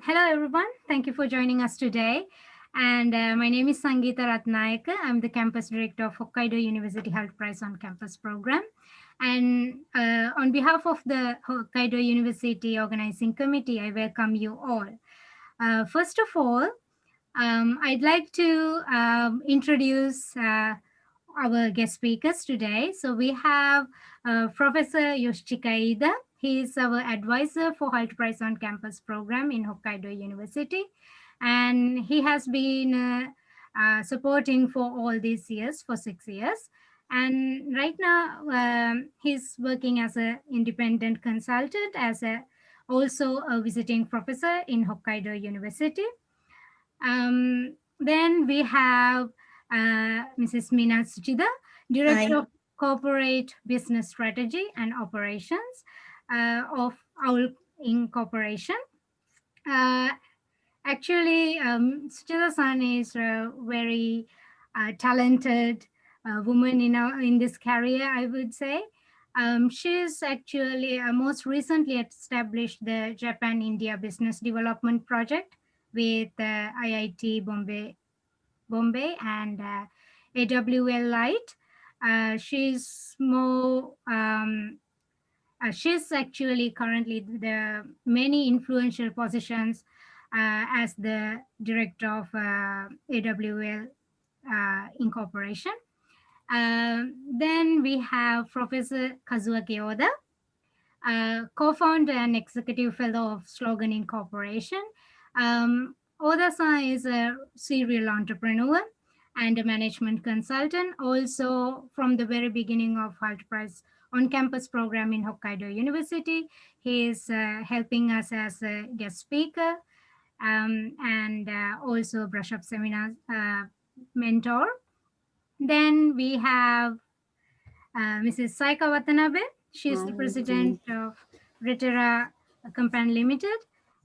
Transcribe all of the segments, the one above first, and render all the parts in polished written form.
Hello, everyone. Thank you for joining us today. And my name is Sangeeta Ratnayaka. I'm the campus director of Hokkaido University Hult Prize On-campus program. And on behalf of the Hokkaido University Organizing Committee, I welcome you all. First of all, I'd like to introduce our guest speakers today. So we have Professor Yoshika Ida. He is our advisor for Hult Prize On-campus program in Hokkaido University. And he has been supporting for all these years, for 6 years. And right now, he's working as an independent consultant, also a visiting professor in Hokkaido University. Then we have Mrs. Meena Suchida, Director of Corporate Business Strategy and Operations of OWL Incorporation. Actually, Suchida-san is a very talented woman in this career, I would say. She's actually most recently established the Japan-India Business Development Project with IIT Bombay and AWL Light. She's more she's actually currently the many influential positions as the director of AWL Incorporation. Then we have Professor Kazuaki Oda, co-founder and executive fellow of Slogan Incorporation. Oda-san is a serial entrepreneur and a management consultant. Also, from the very beginning of Hult Prize On-campus program in Hokkaido University, he is helping us as a guest speaker and also brush up seminars mentor. Then we have Mrs. Saika Watanabe. She's the president of Ritera Company Limited.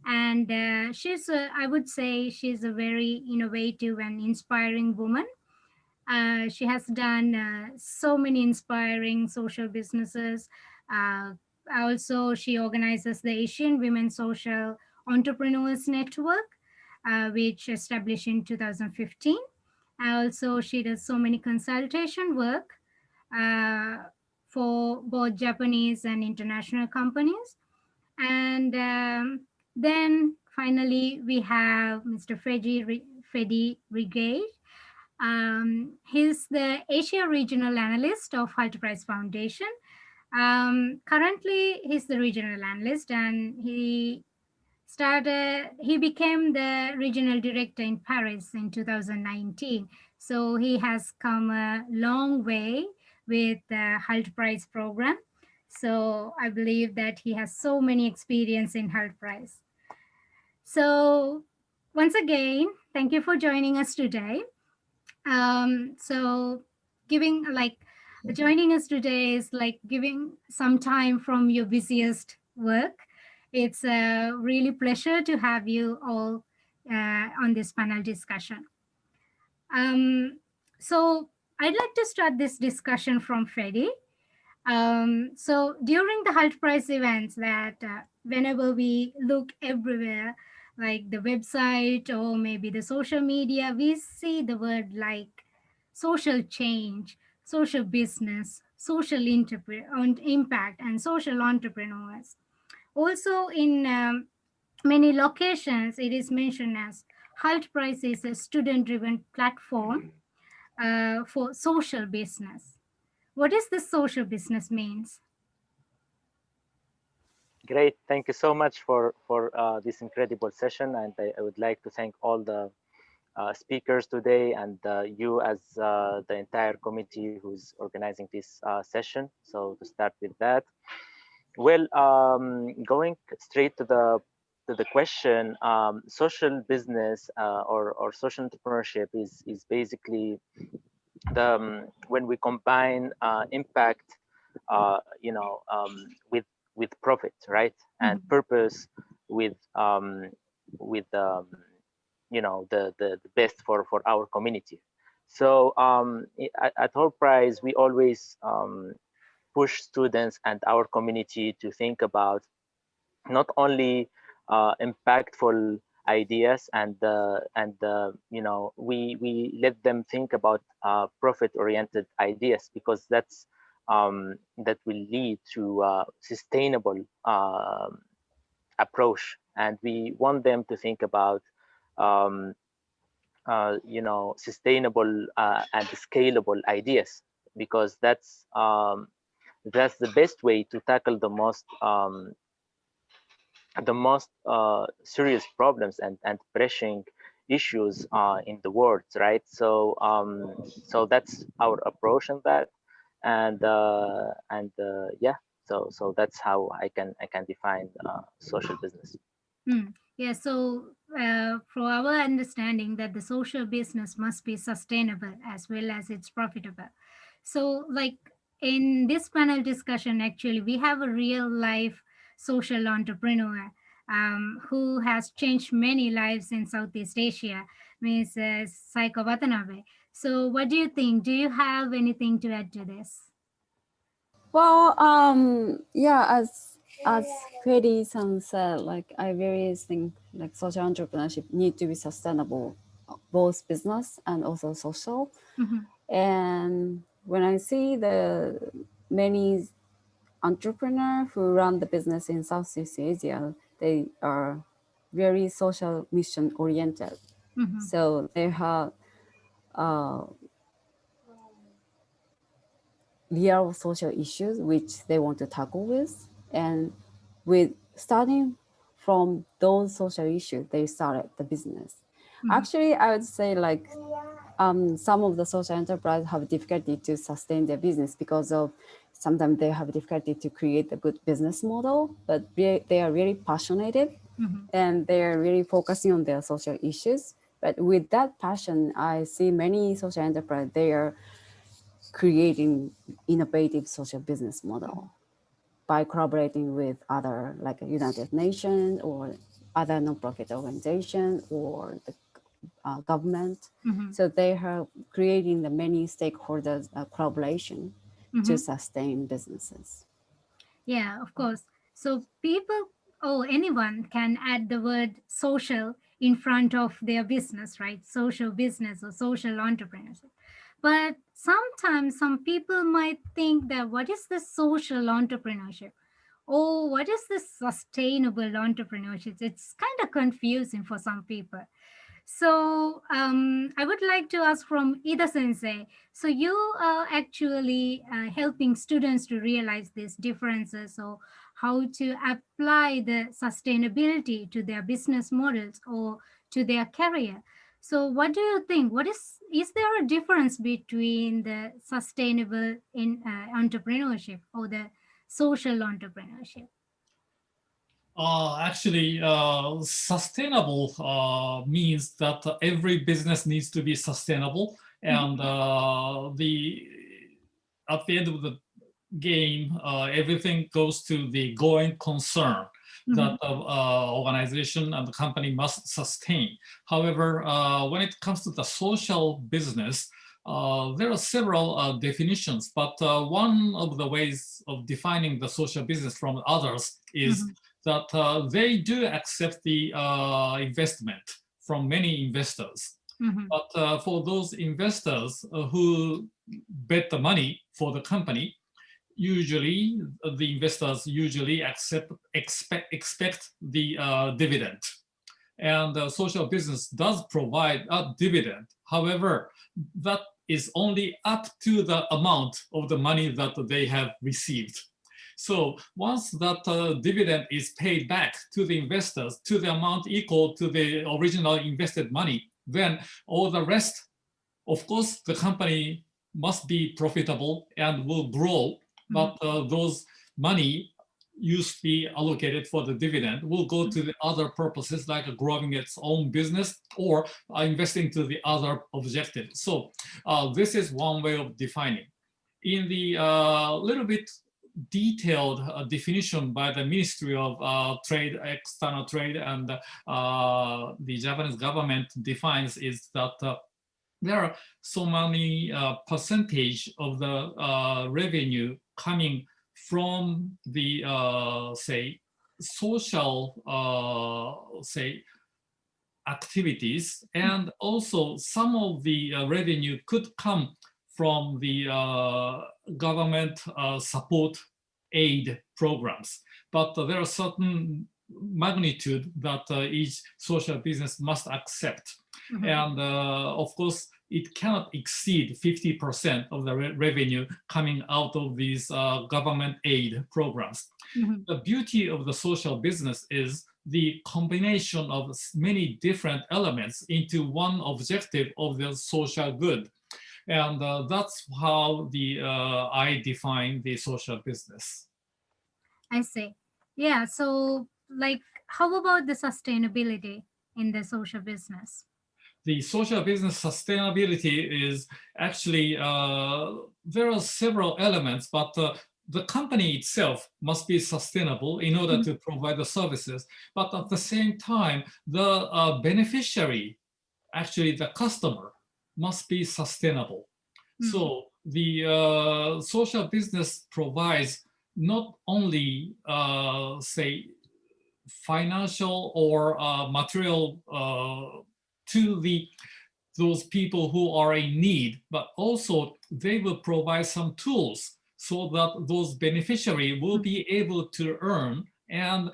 And I would say she's a very innovative and inspiring woman. She has done so many inspiring social businesses. Also, she organizes the Asian Women Social Entrepreneurs Network, which established in 2015. Also, she does so many consultation work for both Japanese and international companies. And then finally, we have Mr. Fedi Rigage. He's the Asia Regional Analyst of Hult Prize Foundation. Currently, he's the regional analyst, and he became the regional director in Paris in 2019. So he has come a long way with the Hult Prize program. So I believe that he has so many experience in Hult Prize. So once again, thank you for joining us today. So joining us today is like giving some time from your busiest work. It's a really pleasure to have you all on this panel discussion. So I'd like to start this discussion from Fedi. So during the Hult Prize events, that whenever we look everywhere, like the website or maybe the social media, we see the word like social change, social business, social impact, and social entrepreneurs. Also, in many locations, it is mentioned as Hult Prize is a student-driven platform for social business. What does this social business means? Great, thank you so much for this incredible session, and I would like to thank all the speakers today and you as the entire committee who's organizing this session. So to start with that, well, going straight to the question, social business or social entrepreneurship is basically the when we combine impact, with profit, right, and purpose with the best for our community. So at Hult Prize, we always push students and our community to think about not only impactful ideas, and we let them think about profit-oriented ideas, because that will lead to sustainable approach, and we want them to think about um, sustainable and scalable ideas, because that's the best way to tackle the most serious problems and pressing issues in the world, right? So that's our approach on that, and yeah, so that's how I can define social business. Yeah, so for our understanding that the social business must be sustainable as well as it's profitable. So, like in this panel discussion, actually, we have a real life social entrepreneur who has changed many lives in Southeast Asia, Ms. Saiko Watanabe. So, what do you think? Do you have anything to add to this? Well, yeah, as Freddy-san said, like I really think like social entrepreneurship need to be sustainable, both business and also social. Mm-hmm. And when I see the many entrepreneurs who run the business in Southeast Asia, they are very social mission oriented. Mm-hmm. So they have uh, real social issues which they want to tackle with, and with starting from those social issues they started the business. Mm-hmm. Actually, I would say like some of the social enterprise have difficulty to sustain their business because of sometimes they have difficulty to create a good business model, but they are really passionate Mm-hmm. and they are really focusing on their social issues. But with that passion, I see many social enterprise, they are creating innovative social business model by collaborating with other like United Nations or other nonprofit organization or the government. Mm-hmm. So they are creating the many stakeholders collaboration to Mm-hmm. sustain businesses. Yeah, of course. So people or anyone can add the word social in front of their business, right? Social business or social entrepreneurship. But sometimes some people might think that what is the social entrepreneurship? Oh, what is this sustainable entrepreneurship? It's kind of confusing for some people. So I would like to ask from Ida Sensei. So you are actually helping students to realize these differences, or how to apply the sustainability to their business models or to their career. So what do you think? Is there a difference between the sustainable in entrepreneurship or the social entrepreneurship? Actually, sustainable means that every business needs to be sustainable, Mhm. and the at the end of the game, everything goes to the going concern that Mhm. the organization and the company must sustain. However, when it comes to the social business, there are several definitions, but one of the ways of defining the social business from others is Mhm. that they do accept the investment from many investors. Mhm. But for those investors who bet the money for the company, usually the investors usually expect the dividend, and social business does provide a dividend. However, that is only up to the amount of the money that they have received. So once that dividend is paid back to the investors to the amount equal to the original invested money, then all the rest, of course, the company must be profitable and will grow, Mhm. but those money used to be allocated for the dividend will go to the other purposes like growing its own business or investing to the other objective. So this is one way of defining. In the little bit detailed definition by the Ministry of Trade, External Trade, and the Japanese government defines is that there are so many percentage of the revenue coming from the say social say activities, and also some of the revenue could come from the government support aid programs. But there are certain magnitude that each social business must accept. And of course, it cannot exceed 50% of the revenue coming out of these government aid programs. The beauty of the social business is the combination of many different elements into one objective of the social good. And that's how I define the social business. I see. Yeah. So, like, how about the sustainability in the social business? The social business sustainability is actually, there are several elements, but the company itself must be sustainable in order to provide the services. But at the same time, the beneficiary, actually the customer, must be sustainable. So the social business provides not only, say, financial or material to those people who are in need, but also they will provide some tools so that those beneficiaries will be able to earn and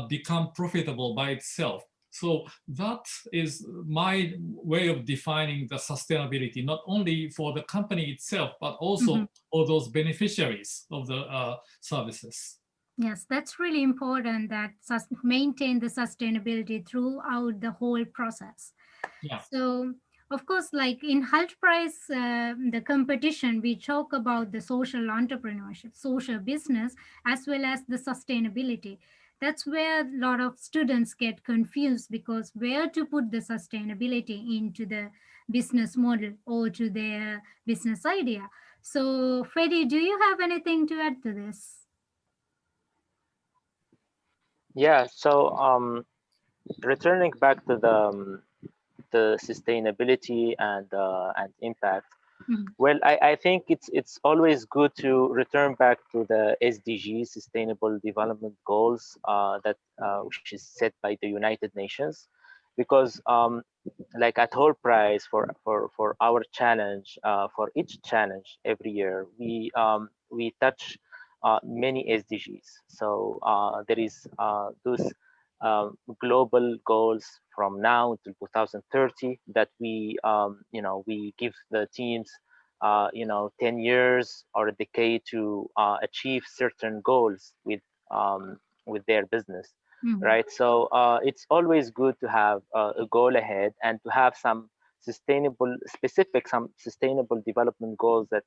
become profitable by itself. So that is my way of defining the sustainability, not only for the company itself, but also for those beneficiaries of the services. Yes, that's really important that maintain the sustainability throughout the whole process. Yeah. So, of course, like in Hult Prize, the competition, we talk about the social entrepreneurship, social business, as well as the sustainability. That's where a lot of students get confused because where to put the sustainability into the business model or to their business idea. So, Freddie, do you have anything to add to this? Yeah, so returning back to the sustainability and impact. Well, I think it's always good to return back to the SDGs, Sustainable Development Goals, which is set by the United Nations, because like at Hult Prize for our challenge, for each challenge every year, we touch many SDGs. So there is those global goals from now to 2030 that we give the teams 10 years or a decade to achieve certain goals with their business, right? So it's always good to have a goal ahead and to have some some sustainable development goals that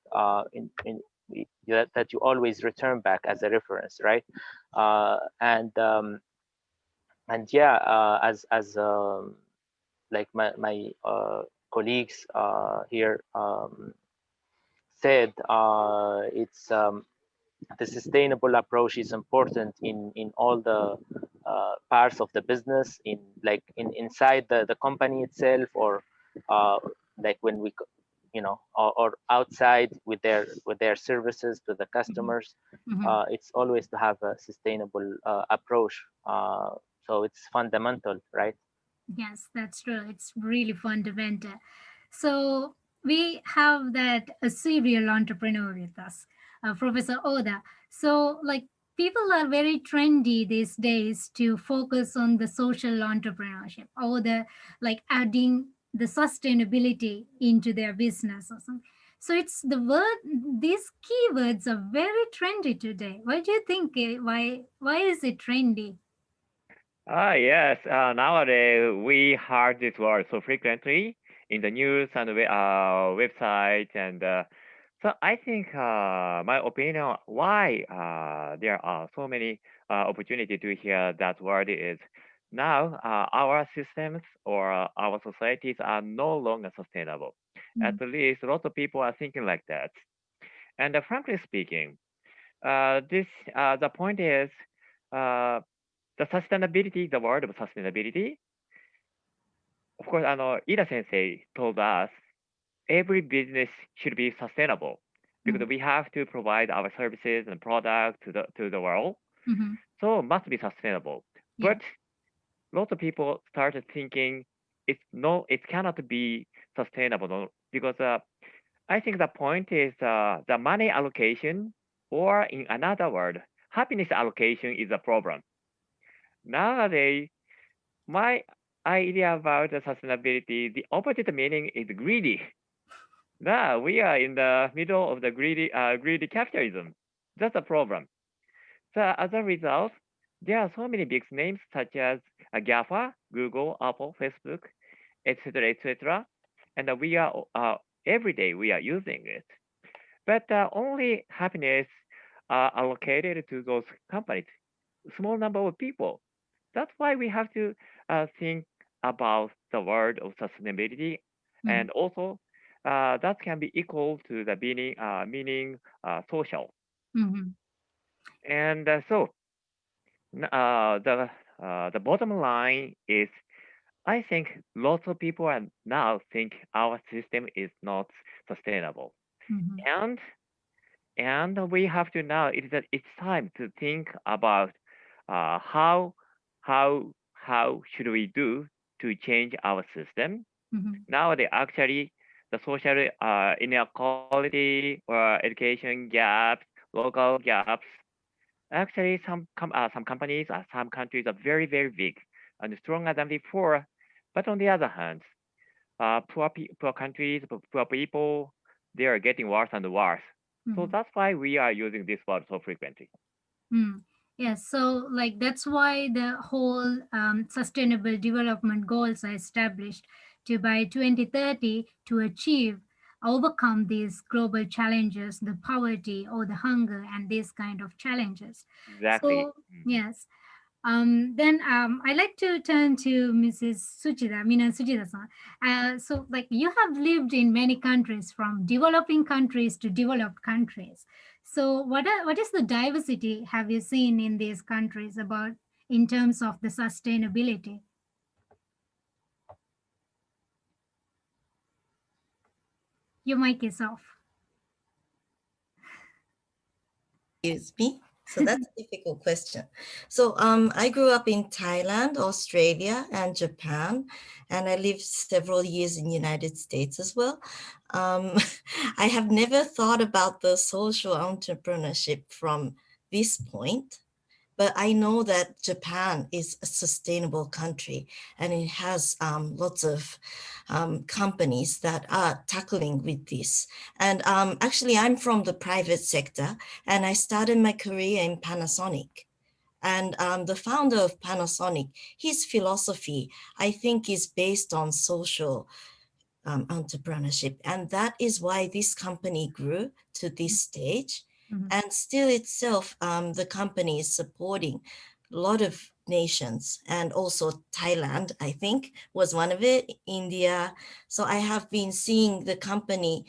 that you always return back as a reference, right? And yeah, as like my colleagues here said, it's the sustainable approach is important in all the parts of the business, inside the company itself, or like when we or outside with their services to the customers. It's always to have a sustainable approach. So it's fundamental, right? Yes, that's true. It's really fundamental. So we have that a serial entrepreneur with us, Professor Oda. So like people are very trendy these days to focus on the social entrepreneurship or the like adding the sustainability into their business or something. So it's the word; these keywords are very trendy today. Why do you think? Why is it trendy? Yes. Nowadays, we heard this word so frequently in the news and website, and so I think my opinion why there are so many opportunity to hear that word is now our systems or our societies are no longer sustainable. At least lots of people are thinking like that. And frankly speaking, the point is. Uh, the sustainability, the word of sustainability, of course, Ida Sensei told us every business should be sustainable because we have to provide our services and products to the world. So it must be sustainable. Yeah. But lots of people started thinking it cannot be sustainable because I think the point is the money allocation, or in another word, happiness allocation is a problem. Nowadays, my idea about the sustainability, the opposite meaning is greedy. Now we are in the middle of the greedy capitalism. That's a problem. So as a result, there are so many big names such as GAFA, Google, Apple, Facebook, etc., etc., and we are every day we are using it. But only happiness allocated to those companies, small number of people. That's why we have to think about the word of sustainability, and also that can be equal to the meaning social. Mm-hmm. And so the bottom line is, I think lots of people are now think our system is not sustainable, Mm-hmm. and we have to now it's time to think about how should we do to change our system. Mm-hmm. Nowadays, actually, the social inequality or education gaps, local gaps. Actually, some companies, some countries are very big and stronger than before. But on the other hand, poor countries, poor people, they are getting worse and worse. So Mm-hmm. that's why we are using this word so frequently. Mm. Yes, so like that's why the whole sustainable development goals are established to by 2030 to achieve overcome these global challenges, the poverty or the hunger and these kind of challenges. Exactly. So yes, then I like to turn to Mrs. Suchida, Mina Suchida-san. So, like you have lived in many countries, from developing countries to developed countries. So, what is the diversity have you seen in these countries about in terms of the sustainability? Your mic is off. Excuse me. So that's a difficult question. So I grew up in Thailand, Australia, and Japan, and I lived several years in the United States as well. Um, I have never thought about the social entrepreneurship from this point, but I know that Japan is a sustainable country and it has lots of companies that are tackling with this. And actually, I'm from the private sector and I started my career in Panasonic. And the founder of Panasonic, his philosophy, I think, is based on social entrepreneurship. And that is why this company grew to this stage. Mhm. And still itself, the company is supporting a lot of nations, and also Thailand, I think, was one of it, India. So I have been seeing the company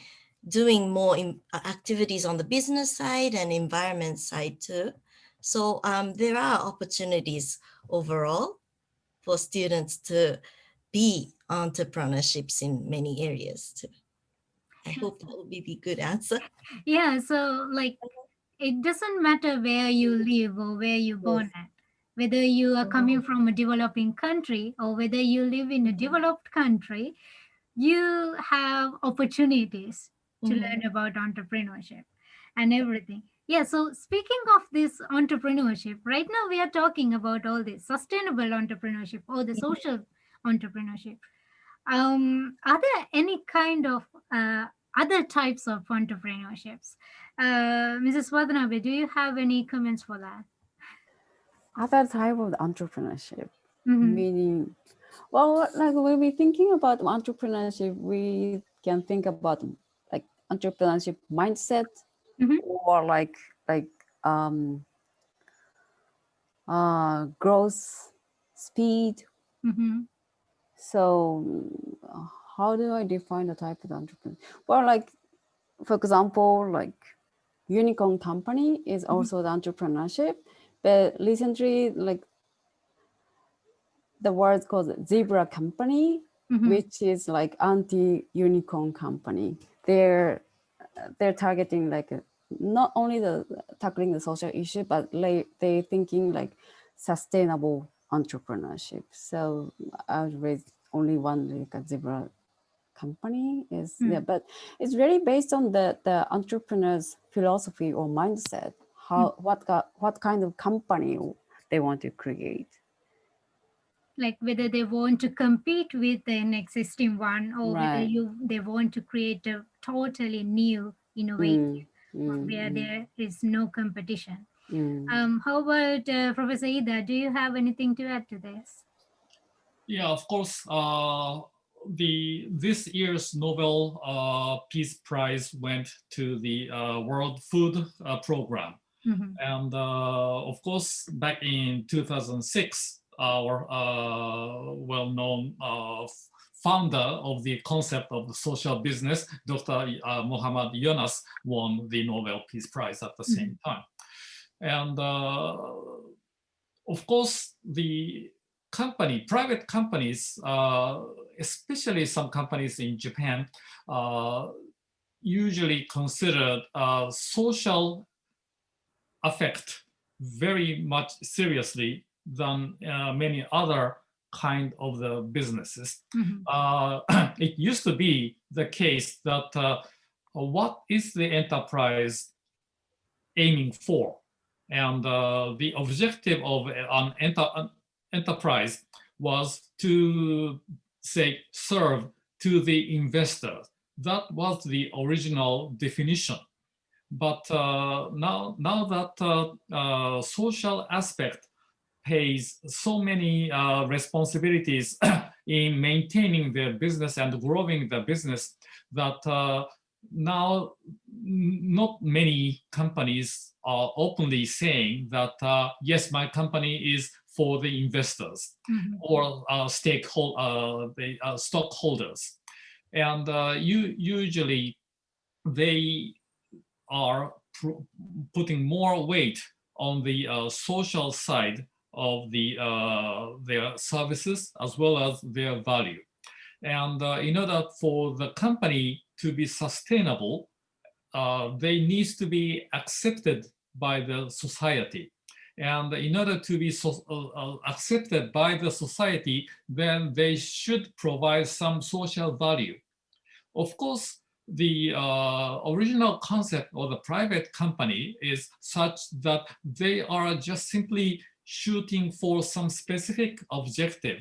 doing more activities on the business side and environment side too. So there are opportunities overall for students to be entrepreneurships in many areas too. I hope that will be the good answer. Yeah, so like it doesn't matter where you live or where you're born Yes. at, whether you are coming from a developing country or whether you live in a developed country, you have opportunities to learn about entrepreneurship and everything. Yeah, so speaking of this entrepreneurship, right now we are talking about all this sustainable entrepreneurship or the social entrepreneurship. Are there any kind of other types of entrepreneurships? Mrs. Watanabe, do you have any comments for that? Other type of entrepreneurship, Mm-hmm. meaning, well, like when we thinking about entrepreneurship, we can think about like entrepreneurship mindset, Mm-hmm. or like um, growth speed. Mm-hmm. So how do I define the type of entrepreneur? Well, like for example, like unicorn company is also the entrepreneurship, but recently, like the word called zebra company, Mm-hmm. which is like anti-unicorn company. They're targeting like not only the tackling the social issue, but they thinking like sustainable entrepreneurship. So only one like a zebra company is yeah, but it's really based on the entrepreneur's philosophy or mindset, how what kind of company they want to create. Like whether they want to compete with an existing one, or whether Right. they want to create a totally new innovative where there is no competition. How about Professor Ida? Do you have anything to add to this? Yeah, of course. This year's Nobel Peace Prize went to the World Food Program, and of course, back in 2006, our well-known founder of the concept of the social business, Dr. Muhammad Yunus, won the Nobel Peace Prize at the same time, and of course, the private companies, especially some companies in Japan, usually consider social effect very much seriously than many other kind of the businesses. It used to be the case that what is the enterprise aiming for? And the objective of an enterprise was to, say, serve to the investor. That was the original definition. But now that social aspect pays so many responsibilities in maintaining their business and growing the business, that now not many companies are openly saying that yes, my company is for the investors or the stockholders, and usually they are putting more weight on the social side of their services as well as their value. And in order for the company to be sustainable, they need to be accepted by the society. And in order to be accepted by the society, then they should provide some social value. Of course, the original concept of the private company is such that they are just simply shooting for some specific objective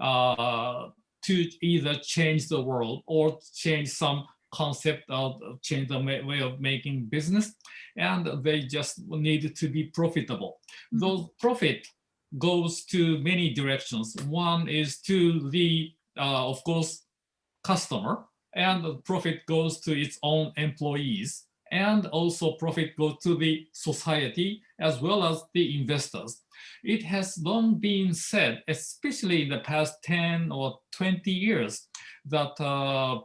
to either change the world or change some concept of change the way of making business, and they just need to be profitable. Those profit goes to many directions. One is to the, of course, customer, and the profit goes to its own employees, and also profit goes to the society as well as the investors. It has long been said, especially in the past 10 or 20 years, that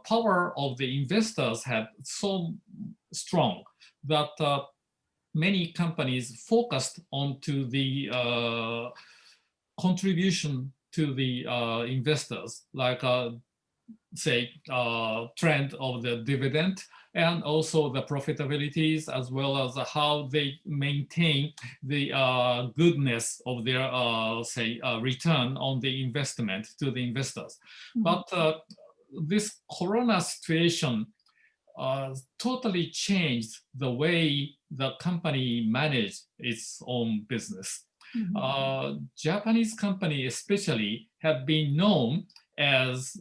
power of the investors had so strong that many companies focused onto the contribution to the investors, like say trend of the dividend, and also the profitabilities, as well as how they maintain the goodness of their say return on the investment to the investors. But this corona situation totally changed the way the company managed its own business. Japanese company especially have been known as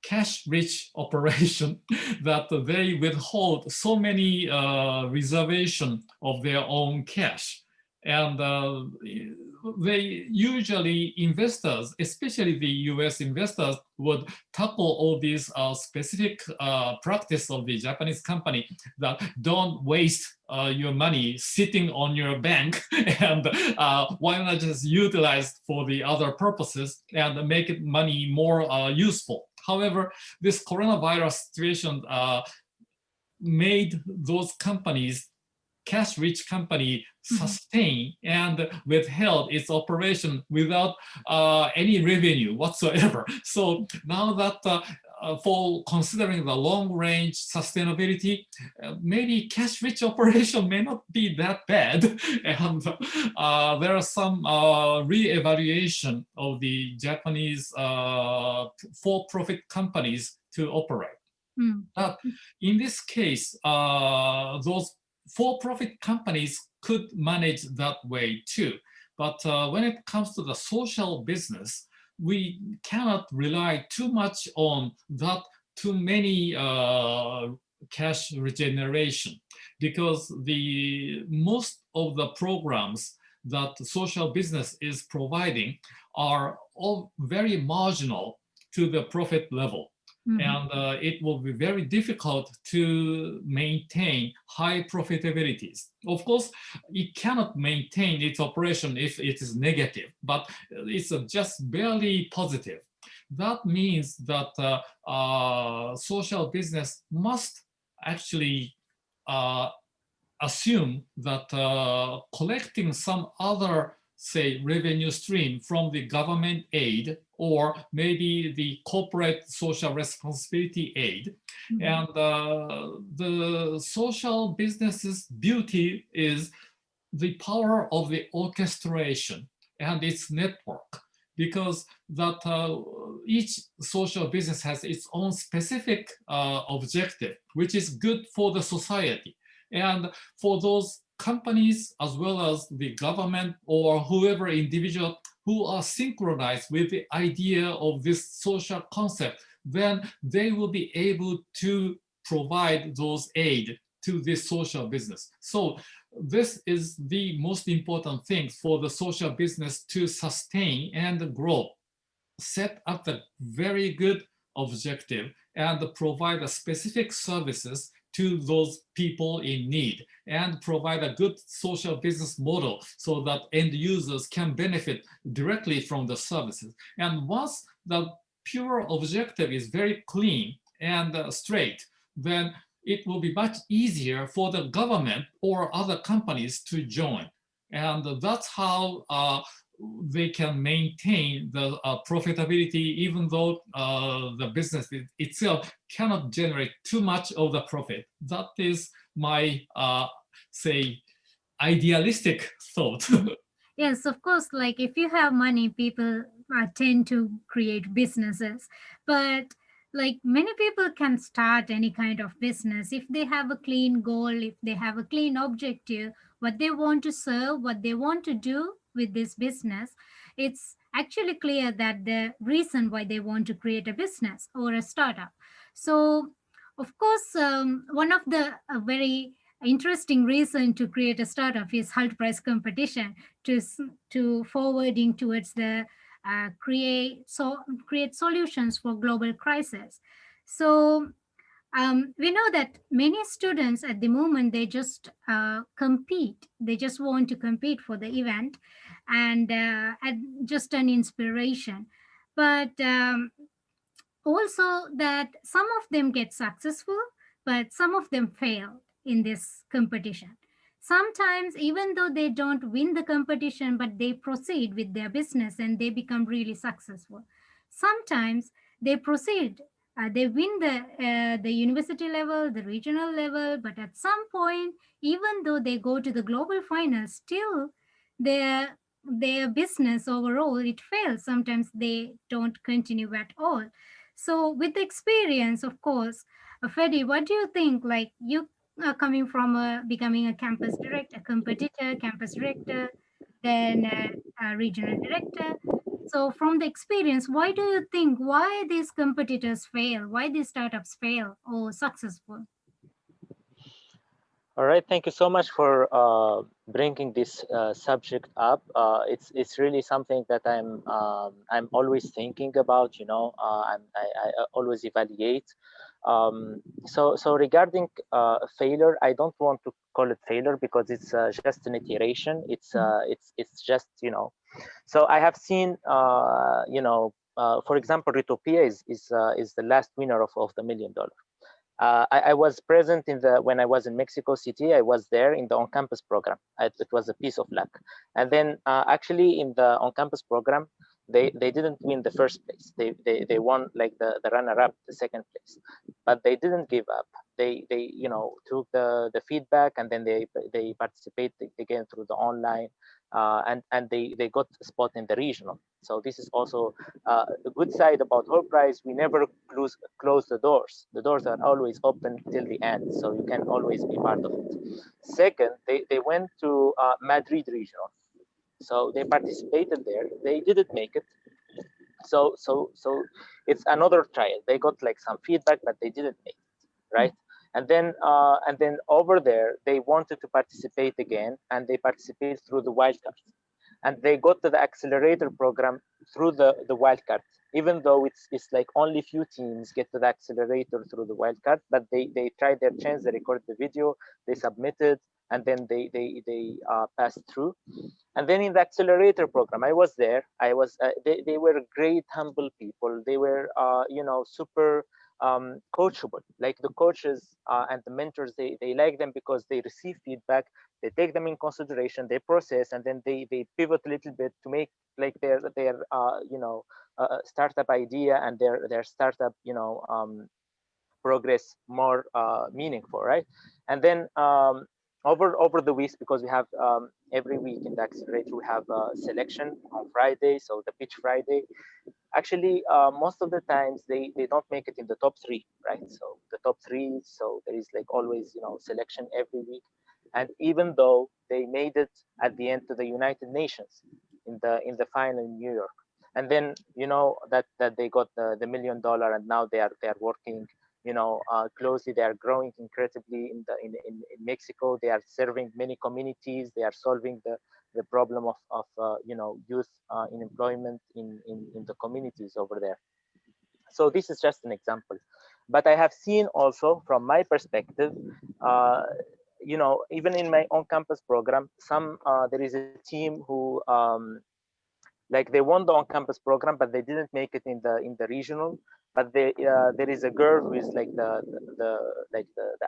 cash-rich operation that they withhold so many reservation of their own cash. And they usually, investors, especially the US investors, would tackle all these specific practice of the Japanese company that don't waste your money sitting on your bank, and why not just utilize for the other purposes and make it money more useful. However, this coronavirus situation made those companies, cash-rich company, sustain and withheld its operation without any revenue whatsoever. So now that for considering the long-range sustainability, maybe cash-rich operation may not be that bad, and there are some re-evaluation of the Japanese for-profit companies to operate. But in this case, those for-profit companies could manage that way too. But when it comes to the social business, we cannot rely too much on that too many cash regeneration, because the most of the programs that social business is providing are all very marginal to the profit level. And it will be very difficult to maintain high profitabilities. Of course, it cannot maintain its operation if it is negative, but it's just barely positive. That means that social business must actually assume that collecting some other, say, revenue stream from the government aid, or maybe the corporate social responsibility aid. And the social business's beauty is the power of the orchestration and its network, because that each social business has its own specific objective, which is good for the society. And for those companies, as well as the government or whoever individual who are synchronized with the idea of this social concept, then they will be able to provide those aid to this social business. So this is the most important thing for the social business to sustain and grow. Set up a very good objective and provide a specific services to those people in need, and provide a good social business model so that end users can benefit directly from the services. And once the pure objective is very clean and straight, then it will be much easier for the government or other companies to join. And that's how they can maintain the profitability, even though the business itself cannot generate too much of the profit. That is my, say, idealistic thought. Yes, of course, like if you have money, people tend to create businesses. But like many people can start any kind of business if they have a clean goal, if they have a clean objective, what they want to serve, what they want to do with this business. It's actually clear that the reason why they want to create a business or a startup. So, of course, one of the very interesting reason to create a startup is Hult Prize competition to forwarding towards the create solutions for global crisis. So we know that many students at the moment, they just compete. They just want to compete for the event and just an inspiration. But also that some of them get successful, but some of them fail in this competition. Sometimes, even though they don't win the competition, but they proceed with their business and they become really successful. Sometimes they proceed, they win the university level, the regional level, but at some point, even though they go to the global finals, still their business overall, it fails. Sometimes they don't continue at all. So with the experience, of course, Fedi, what do you think? Like you coming from becoming a campus director, competitor, campus director, then a regional director. So from the experience, why do you think why these competitors fail? Why these startups fail or successful? All right, thank you so much for bringing this subject up. It's really something that I'm always thinking about. You know, I always evaluate. So regarding failure, I don't want to call it failure because it's just an iteration. It's just, you know. So I have seen you know, for example, Retopia is the last winner of the $1 million. I was present when I was in Mexico City. I was there in the on-campus program. It was a piece of luck. And then actually in the on-campus program, They didn't win the first place. They won like the runner-up, the second place, but they didn't give up. They took the feedback, and then they participated again through the online, and they got a spot in the regional. So this is also the good side about Hult Prize. We never close the doors. The doors are always open till the end, so you can always be part of it. Second, they went to Madrid regional. So they participated there. They didn't make it. So it's another trial. They got like some feedback, but they didn't make it, right? And then over there, they wanted to participate again, and they participate through the wildcard, and they got to the accelerator program through the wildcard. Even though it's like only few teams get to the accelerator through the wildcard, but they tried their chance. They recorded the video, they submitted, and then they passed through. And then in the accelerator program, I was there. I was they were great, humble people. They were super coachable. Like the coaches and the mentors, they like them because they receive feedback, they take them in consideration, they process, and then they pivot a little bit to make like their startup idea and their startup progress more meaningful, right? And then over the weeks, because we have every week in the accelerator we have selection on Friday, so the pitch Friday. Actually, most of the times they don't make it in the top 3, right? So the top 3, so there is like always selection every week. And even though they made it at the end to the United Nations in the final in New York, and then that they got the $1 million, and now they are working closely. They are growing incredibly in Mexico. They are serving many communities. They are solving the problem of youth unemployment in the communities over there. So this is just an example, but I have seen also from my perspective, even in my on-campus program, there is a team who like they won the on-campus program, but they didn't make it in the regional. But there is a girl who is like the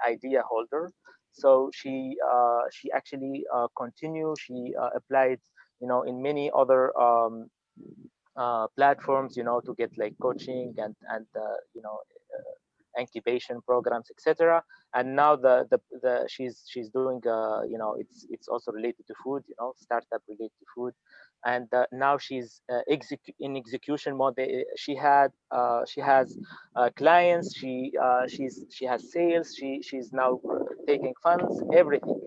idea holder. So she actually continued. She applied, in many other platforms, to get like coaching and incubation programs, etc. And now she's doing it's also related to food, startup related to food. And now she's in execution mode. She has clients. She has sales. She's now taking funds, everything.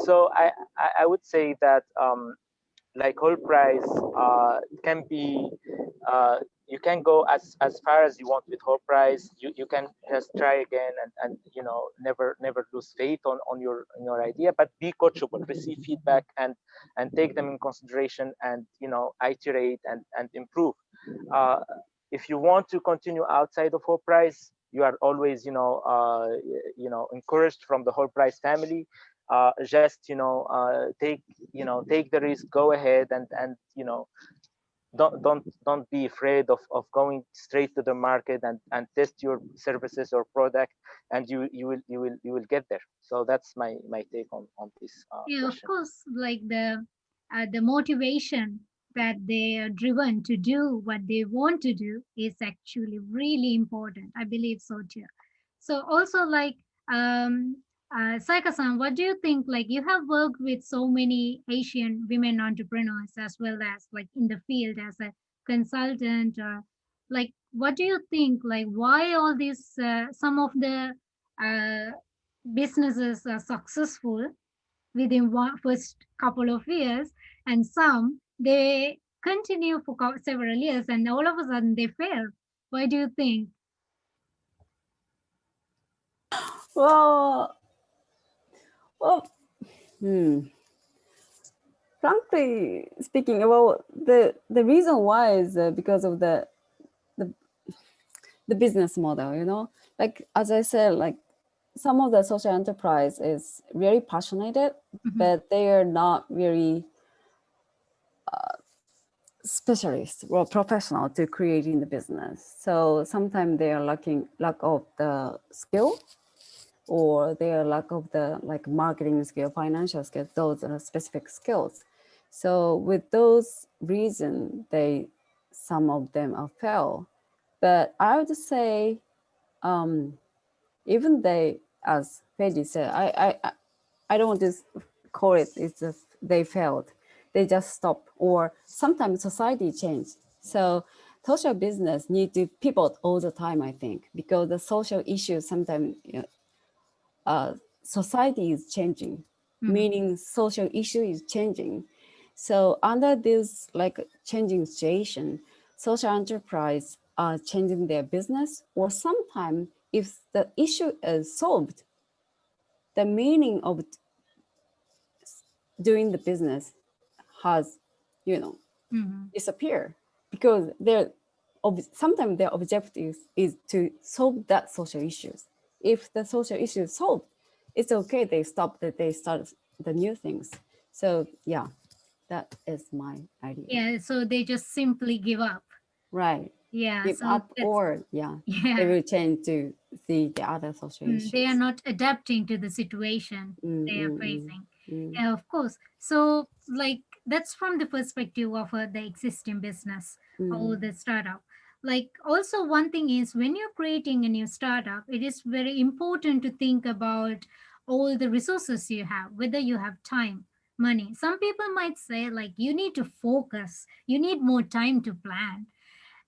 So I would say that like Hult Prize can be you can go as far as you want with Hult Prize. You can just try again and never lose faith on your idea, but be coachable, receive feedback and take them in consideration, and iterate and improve. If you want to continue outside of Hult Prize, you are always encouraged from the Hult Prize family. Just take the risk, go ahead, and don't be afraid of going straight to the market and test your services or product, and you will get there. So that's my take on this Yeah, of question. course, like the motivation that they are driven to do what they want to do is actually really important. I believe so too. So also like Saika-san, what do you think? Like you have worked with so many Asian women entrepreneurs as well as like in the field as a consultant. Like what do you think? Like why all these some of the uh, businesses are successful within first couple of years, and some they continue for several years and all of a sudden they fail? Why do you think? Well, frankly speaking, well, the reason why is because of the business model. Like as I said, like some of the social enterprise is very passionate, but they are not very specialist or professional to creating the business. So sometimes they are lack of the skill, or they are lack of the like marketing skill, financial skill. Those are specific skills. So with those reasons, they some of them are fail. But I would say, even they, as Feji said, I don't want to call it, it's just they failed. They just stop, or sometimes society changed. So social business need to pivot all the time, I think, because the social issues sometimes, society is changing, meaning social issue is changing. So under this like changing situation, social enterprise are changing their business, or sometimes if the issue is solved, the meaning of doing the business has, disappear, because sometimes their objective is to solve that social issues. If the social issue is solved, it's okay. They stop. That they start the new things. So yeah, that is my idea. Yeah, so they just simply give up. Right. Yeah, Give so up, that's, or they yeah, will change to see the other social issues. they are not adapting to the situation they are facing. Yeah, of course. So, like, that's from the perspective of the existing business or the startup. Like, also, one thing is when you're creating a new startup, it is very important to think about all the resources you have, whether you have time, money. Some people might say, like, you need to focus, you need more time to plan.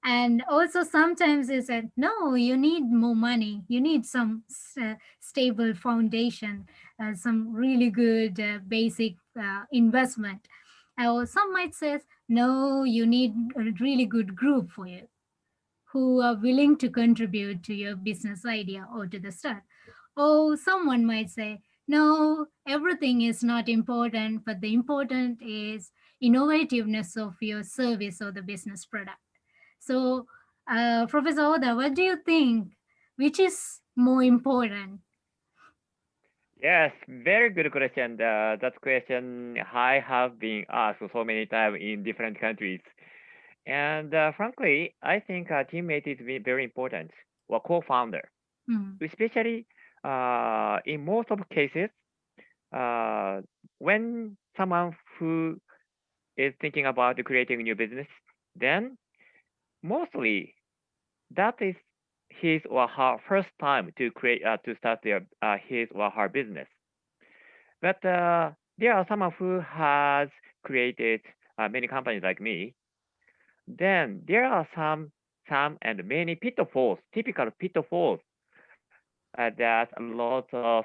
And also sometimes they said no, you need more money, you need some stable foundation, some really good basic investment. Or some might say no, you need a really good group for you who are willing to contribute to your business idea or to the start. Or someone might say no, everything is not important, but the important is innovativeness of your service or the business product. So, Professor Oda, what do you think? Which is more important? Yes, very good question. That question I have been asked so many times in different countries. And frankly, I think a teammate is very important, or co-founder, especially in most of cases, uh, when someone who is thinking about creating a new business, then mostly that is his or her first time to create to start their his or her business. But there are someone who has created many companies like me. Then there are some and many pitfalls, typical pitfalls that a lot of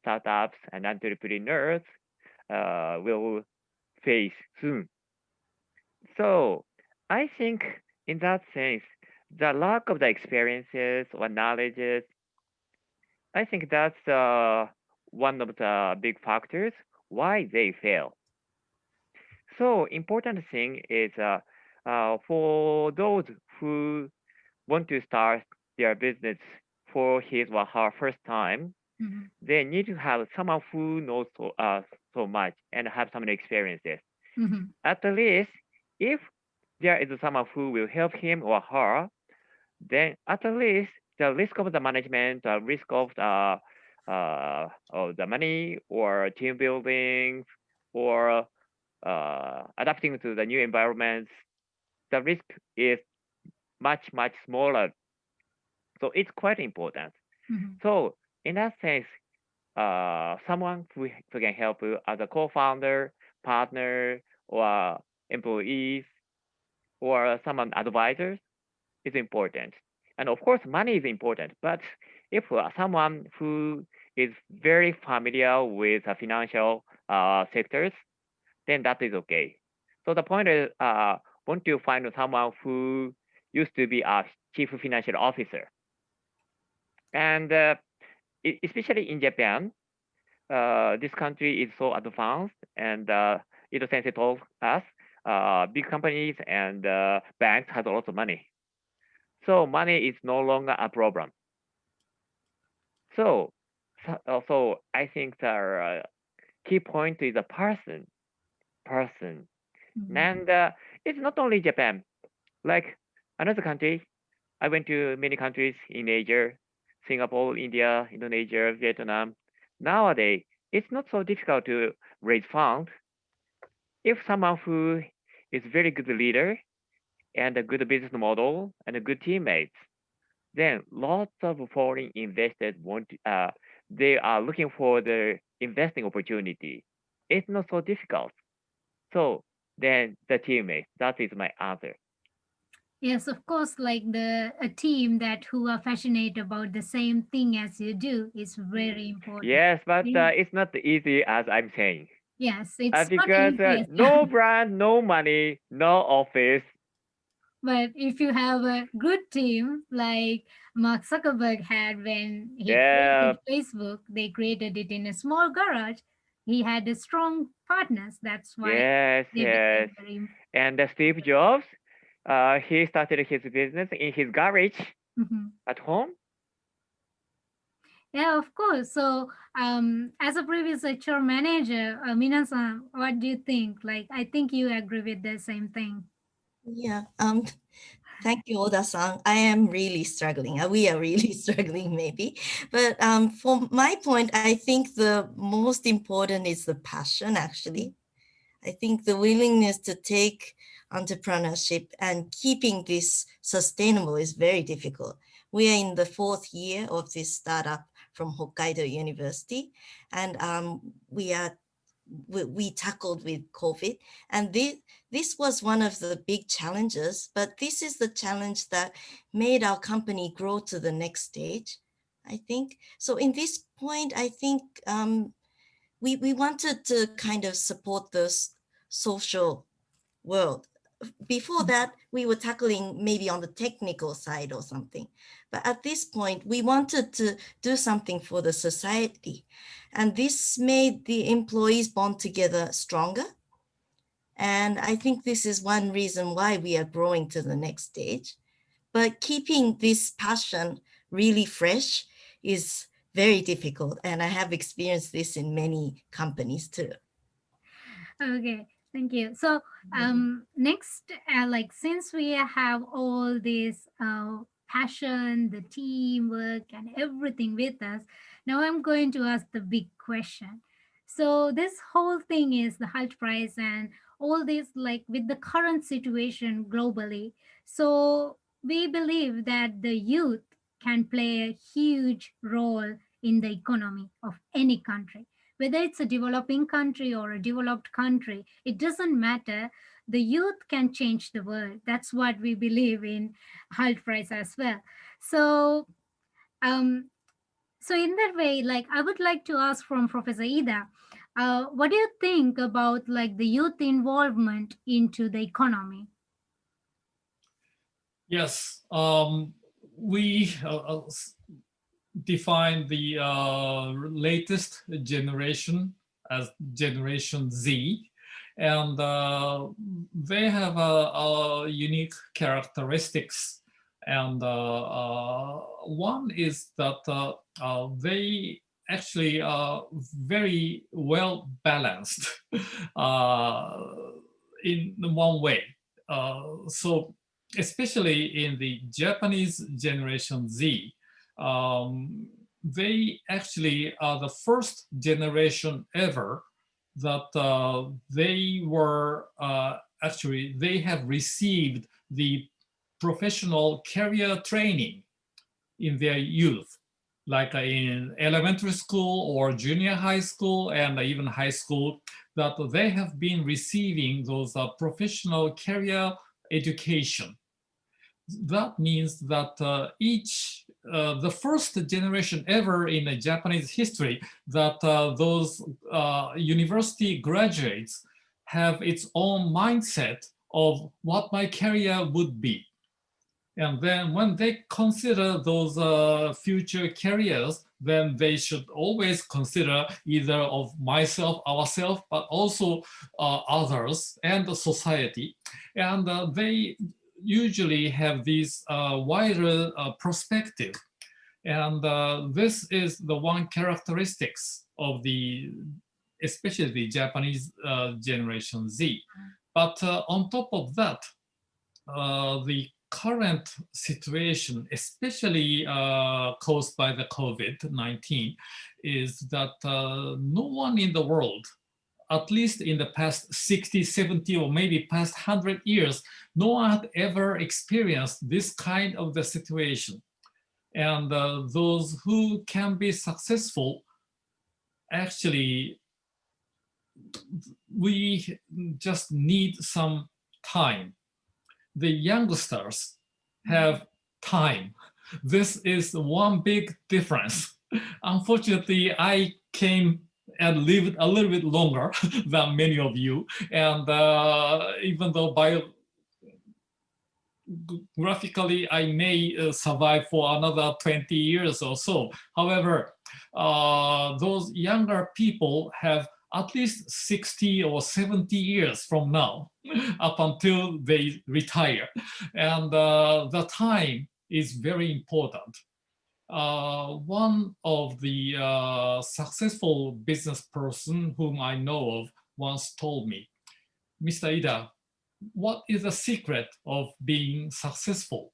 startups and entrepreneurs will face soon. So I think in that sense, the lack of the experiences or knowledges, I think that's one of the big factors why they fail. So important thing is for those who want to start their business for his or her first time, they need to have someone who knows so much and have some experiences. At least, if there is someone who will help him or her, then at least the risk of the management, the risk of the money or team building or adapting to the new environments, the risk is much smaller. So it's quite important. So in that sense, someone who can help you as a co-founder, partner, or employees, or someone advisors is important. And of course, money is important. But if someone who is very familiar with financial sectors, then that is okay. So the point is, want to find someone who used to be a chief financial officer. And especially in Japan, this country is so advanced, and Ito-sensei told us, big companies and banks has a lot of money. So money is no longer a problem. So, so I think the key point is a person. And it's not only Japan. Like another country, I went to many countries in Asia, Singapore, India, Indonesia, Vietnam. Nowadays, it's not so difficult to raise funds if someone who is very good leader and a good business model and a good teammates, then lots of foreign investors they are looking for the investing opportunity. It's not so difficult. So then the teammates, that is my answer. Yes, of course, like a team that who are passionate about the same thing as you do is very important. Yes, but Yeah. it's not easy as I'm saying. Yes, it's not Because easy as no brand, no money, no office. but if you have a good team like Mark Zuckerberg had when he Yeah, created Facebook, they created it in a small garage. He had a strong partners. That's why yes, they yes. became very And Steve Jobs, he started his business in his garage Mhm. at home. Yeah, of course. So, as a previous HR manager, Minasan, what do you think? Like, I think you agree with the same thing. Yeah. Thank you, Oda-san. I am really struggling. We are really struggling, maybe. But for my point, I think the most important is the passion, actually. I think the willingness to take entrepreneurship and keeping this sustainable is very difficult. We are in the 4th year of this startup from Hokkaido University, and we tackled with COVID. And this was one of the big challenges, but this is the challenge that made our company grow to the next stage, I think. So in this point, I think we wanted to kind of support this social world. Before that, we were tackling maybe on the technical side or something. But at this point, we wanted to do something for the society. And this made the employees bond together stronger. And I think this is one reason why we are growing to the next stage. But keeping this passion really fresh is very difficult. And I have experienced this in many companies too. Okay, thank you. So, next, like since we have all this passion, the teamwork, and everything with us, now I'm going to ask the big question. So, this whole thing is the Hult Prize and all this, like with the current situation globally. So, we believe that the youth can play a huge role in the economy of any country, whether it's a developing country or a developed country, it doesn't matter. The youth can change the world. That's what we believe in Hult Prize as well. So, um, so in that way, like I would like to ask from Professor Ida, what do you think about like the youth involvement into the economy? Yes, we define the latest generation as Generation Z, and they have a unique characteristics. And one is that they actually are very well balanced in one way. So especially in the Japanese Generation Z, they actually are the first generation ever that they have received the professional career training in their youth, like in elementary school or junior high school and even high school, that they have been receiving those professional career education. That means that the first generation ever in Japanese history that those university graduates have its own mindset of what my career would be. And then when they consider those future careers, then they should always consider either of myself, ourselves, but also others and the society. And they usually have this wider perspective. And this is the one characteristics of especially the Japanese Generation Z. But on top of that, the current situation, especially caused by the COVID-19, is that no one in the world at least in the past 60, 70, or maybe past 100 years, no one had ever experienced this kind of the situation. And those who can be successful, actually, we just need some time. The youngsters have time. This is one big difference. Unfortunately, I came and lived a little bit longer than many of you. And even though biographically I may survive for another 20 years or so. However, those younger people have at least 60 or 70 years from now up until they retire. And the time is very important. One of the successful business person whom I know of once told me, Mr. Ida, what is the secret of being successful?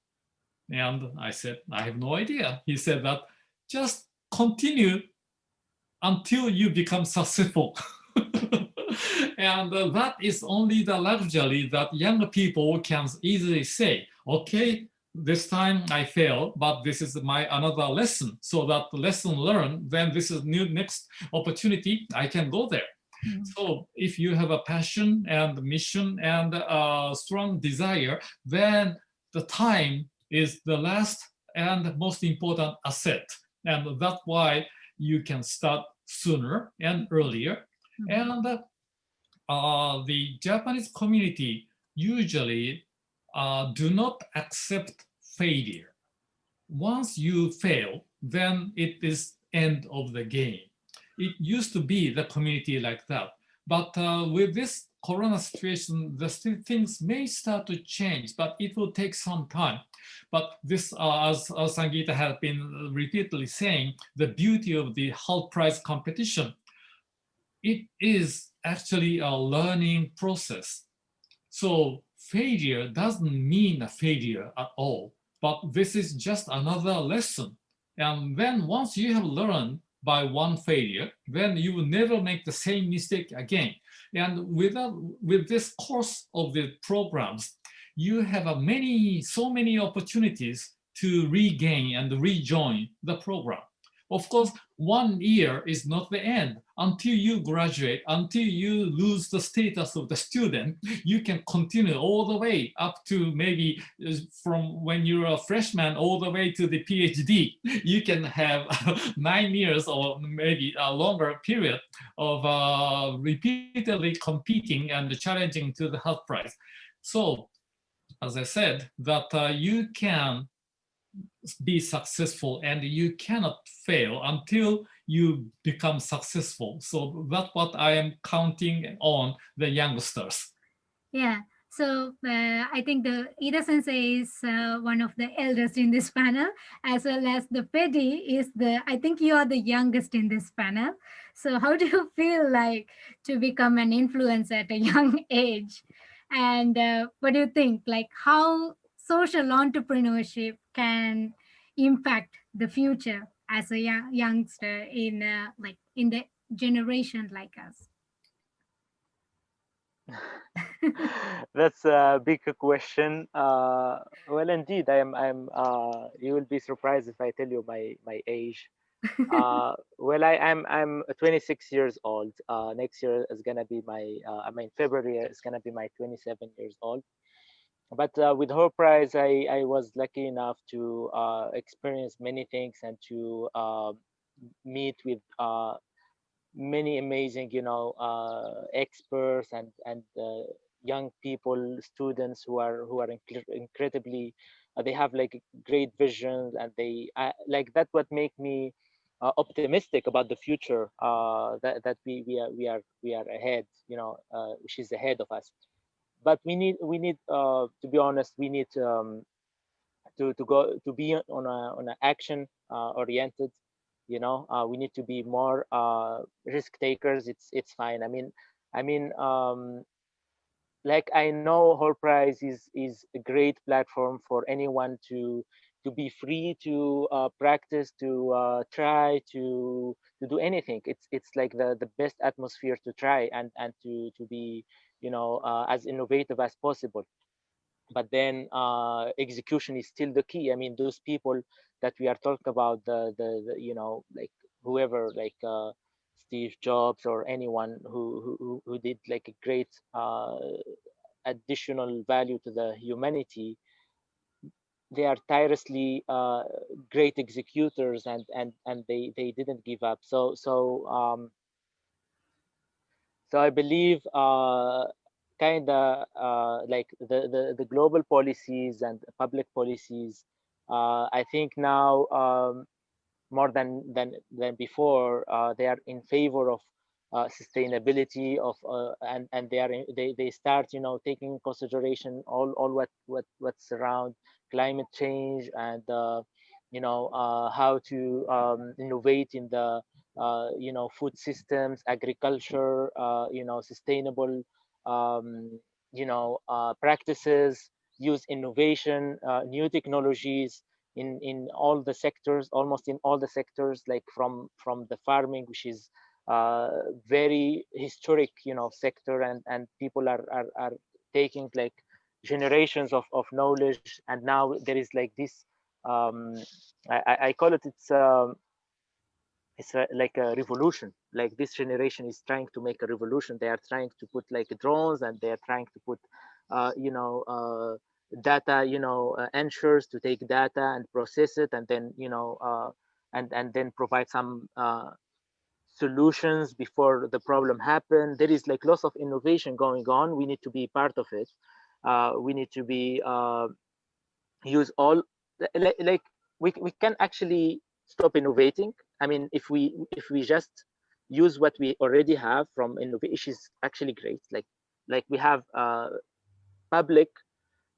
And I said, I have no idea. He said that just continue until you become successful. And that is only the luxury that young people can easily say, okay, this time I failed, but this is my another lesson. So that lesson learned, then this is new next opportunity, I can go there. So if you have a passion and mission and a strong desire, then the time is the last and most important asset. And that's why you can start sooner and earlier. And the Japanese community usually do not accept failure. Once you fail, then it is end of the game. It used to be the community like that. But with this Corona situation, the things may start to change, but it will take some time. But this, as Sangita has been repeatedly saying, the beauty of the Hult Prize competition, it is actually a learning process. So failure doesn't mean a failure at all, but this is just another lesson. And then once you have learned by one failure, then you will never make the same mistake again. And with this course of the programs, you have so many opportunities to regain and rejoin the program. Of course, 1 year is not the end. Until you graduate, until you lose the status of the student, you can continue all the way up to maybe from when you're a freshman all the way to the PhD. You can have 9 years or maybe a longer period of repeatedly competing and challenging to the Hult Prize. So, as I said, that you can be successful and you cannot fail until you become successful. So that's what I am counting on the youngsters. Yeah. So I think the Ida Sensei is one of the eldest in this panel, as well as the Pedi is I think you are the youngest in this panel. So how do you feel like to become an influencer at a young age? And what do you think, like how social entrepreneurship can impact the future as a youngster in in the generation like us? That's a big question. Well, indeed, you will be surprised if I tell you my age. Well, I'm 26 years old. Next year is gonna be February is gonna be my 27 years old. But with Hult Prize, I was lucky enough to experience many things and to meet with many amazing, experts and young people, students who are incredibly, they have like great visions, and like that. What make me optimistic about the future, that we are ahead, which is ahead of us. But we need to be honest, we need to be on a action oriented. We need to be more risk takers. It's fine. I mean, like, I know Hult Prize is a great platform for anyone to to be free to practice, to try, to do anything. It's like the best atmosphere to try and to be, you know, as innovative as possible. But then execution is still the key. I mean, those people that we are talking about, the you know, like whoever, like Steve Jobs or anyone who did like a great additional value to the humanity, they are tirelessly great executors, and they didn't give up. So I believe kind of like the global policies and public policies, I think now more than before, they are in favor of sustainability of and they are they start, you know, taking in consideration all what's around climate change, and you know, how to innovate in the you know, food systems, agriculture, you know, sustainable you know, practices, use innovation, new technologies in all the sectors, almost in all the sectors, like from the farming, which is very historic, you know, sector, and people are taking like generations of knowledge, and now there is like this I call it, it's like a revolution. Like this generation is trying to make a revolution. They are trying to put like drones, and they are trying to put you know, data, you know, ensures to take data and process it, and then, you know, and then provide some solutions before the problem happen. There is like lots of innovation going on. We need to be part of it. We need to be use all, like we can actually stop innovating. I mean, if we just use what we already have from innovation, is actually great. Like we have public,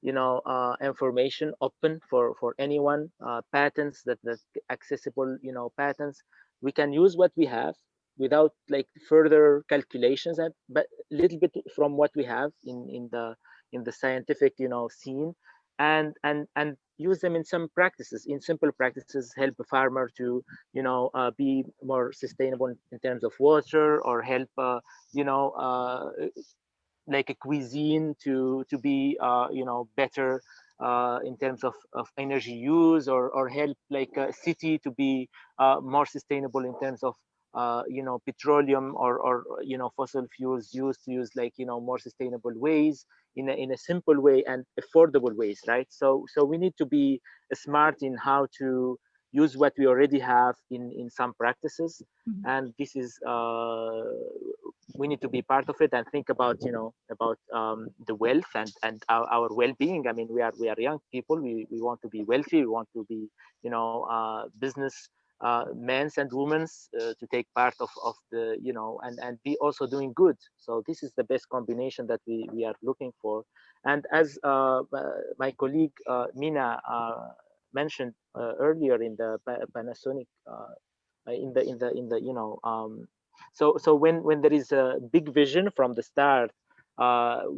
you know, information open for anyone, patents that accessible, you know, patents. We can use what we have without like further calculations, and but a little bit from what we have in the scientific, you know, scene, and use them in some practices, in simple practices, help a farmer to, you know, be more sustainable in terms of water, or help you know, like a cuisine to be you know, better in terms of energy use, or help like a city to be more sustainable in terms of you know, petroleum, or you know, fossil fuels used, to use like, you know, more sustainable ways, in a simple way and affordable ways, right? So we need to be smart in how to use what we already have in some practices. And this is we need to be part of it, and think about, you know, about the wealth and our well-being. I mean, we are young people. We want to be wealthy. We want to be, you know, business men's and women's, to take part of the, you know, and be also doing good. So this is the best combination that we are looking for. And as my colleague Mina mentioned earlier, in the Panasonic, in the you know, so when there is a big vision from the start,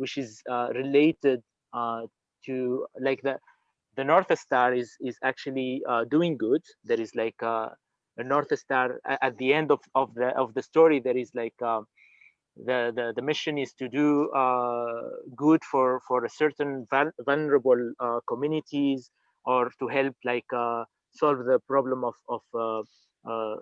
which is related to like the North Star is actually doing good. There is like a North Star at the end of the story. There is like the mission is to do good for a certain vulnerable communities, or to help like solve the problem of uh,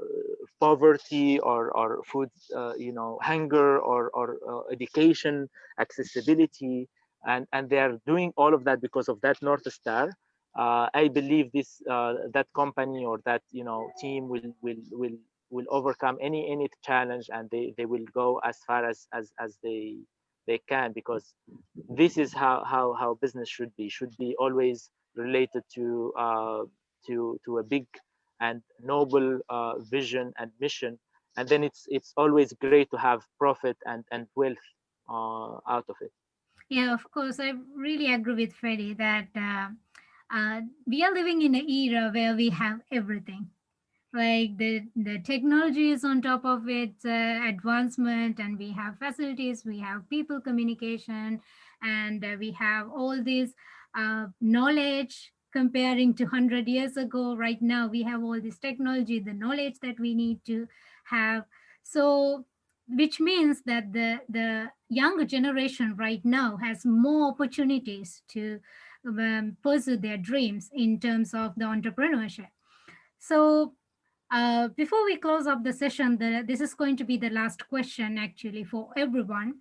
poverty, or food, you know, hunger, or education accessibility, and they are doing all of that because of that North Star. I believe this that company, or that, you know, team will overcome any challenge, and they will go as far as they can, because this is how business should be always related to a big and noble vision and mission. And then it's always great to have profit and wealth out of it. Yeah, of course. I really agree with Freddie that we are living in an era where we have everything. Like the technology is on top of its advancement, and we have facilities, we have people communication, and we have all this knowledge comparing to 100 years ago. Right now, we have all this technology, the knowledge that we need to have. So, which means that the younger generation right now has more opportunities to pursue their dreams in terms of the entrepreneurship. So, before we close up the session, this is going to be the last question actually for everyone.